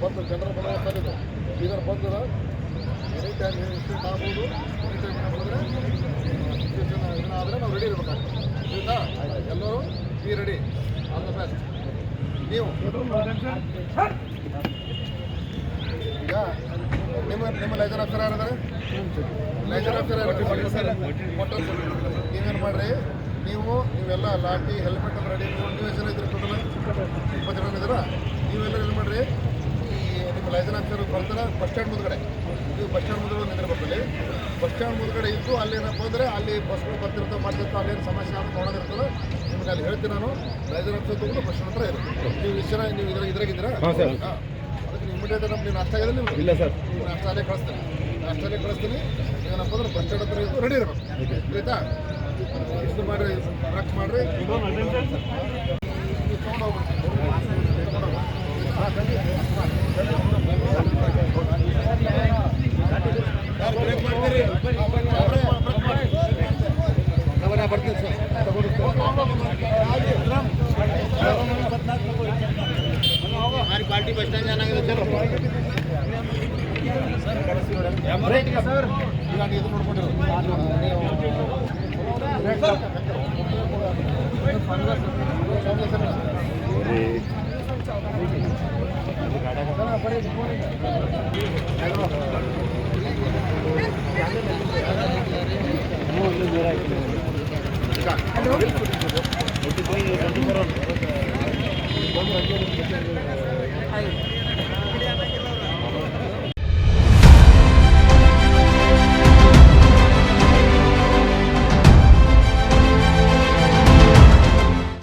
ಬಂದು ಜನರ ಬರೋದು ಇದರ ಬಂದರೆ ಎನಿ ಟೈಮ್ ಇನ್ಸಿಡೆಂಟ್ ಆಗ್ಬೋದು. ಎನಿ ಟೈಮ್ ಏನಾಗ್ತದೆ ಆದರೆ ನಾವು ರೆಡಿ ಇರಬೇಕಾಗ್ತದೆ. ಆಯಿತಾ? ಎಲ್ಲರೂ be ready. All the best. ನೀವು ಈಗ ನಿಮ್ಮ ಲೈಸರ್ ಆಫೀಸರ್ ಯಾರಿದ್ದಾರೆ? ಲೈಸರ್ ಆಫೀಸರ್ ನೀವೇನು ಮಾಡಿರಿ, ನೀವೆಲ್ಲ ಲಾಠಿ ಹೆಲ್ಮೆಟ್ ಅಂತ ರೆಡಿ. ನೀವು ಎಷ್ಟು ಜನ ಇದ್ರಿ? ಟೋಟಲ್ 20 ಜನ ಇದ್ದೀರಾ? ನೀವೆಲ್ಲ ಏನು ಮಾಡಿರಿ, ಈ ನಿಮ್ಮ ಲೈಸರ್ ಆಫೀಸರ್ ಬರ್ತಾರೆ ಬಸ್ ಸ್ಟ್ಯಾಂಡ್ ಮುಂದ್ಗಡೆ. ನೀವು ಬಸ್ ಸ್ಟ್ಯಾಂಡ್ ಮುಂದ್ಗಡೆ ನಿಂತಿರ ಬರ್ತದೆ. ಬಸ್ ಸ್ಟ್ಯಾಂಡ್ ಮುಂದ್ಗಡೆ ಇದ್ದು ಅಲ್ಲಿ ಏನಪ್ಪ ಅಂದರೆ ಅಲ್ಲಿ ಬಸ್ಗಳು ಬರ್ತಿರ್ತಾವೆ ಮಾಡ್ತಿರ್ತಾವೆ, ಅಲ್ಲೇನು ಸಮಸ್ಯೆ ಅಂತ ನೋಡೋದಿರ್ತದೆ. ನಿಮ್ಗೆ ಅಲ್ಲಿ ಹೇಳ್ತೀನಿ ನಾನು, ಲೈಸರ್ ಆಫೀಸರ್ ತಗೊಂಡು ಬಸ್ ಸ್ಟ್ಯಾಂಡ್ ಹತ್ರ ಇರುತ್ತೆ. ನೀವು ಇಷ್ಟು ಜನ ನೀವು ಇದ್ರಾಗಿದ್ದೀರಾ? ಅದಕ್ಕೆ ನೀವು ಇಮಿಡಿಯೇಟ್ ನಮ್ಗೆ ನೀವು ನಾಷ್ಟ ಆಗಿದೆ? ನೀವು ಇಲ್ಲ ಸರ್, ನೀವು ನಾಷ್ಟ ಅಲ್ಲೇ ಕಳಿಸ್ತೀನಿ. ನಾಷ್ಟಲ್ಲೇ ಕಳಿಸ್ತೀನಿ. ಏನಪ್ಪ ಅಂದ್ರೆ ಬಸ್ ಸ್ಟ್ಯಾಂಡ್ ಹತ್ರ ಇದ್ದು ರೆಡಿ ಇರಬೇಕು. ಆಯಿತಾ? ಇಷ್ಟು ಮಾಡಿರಿ, ರಕ್ಷ ಮಾಡಿರಿ. ಬರ್ತೀನಿ ಸರ್. हमारी पार्टी बस स्टैंड जाना है चलो सर.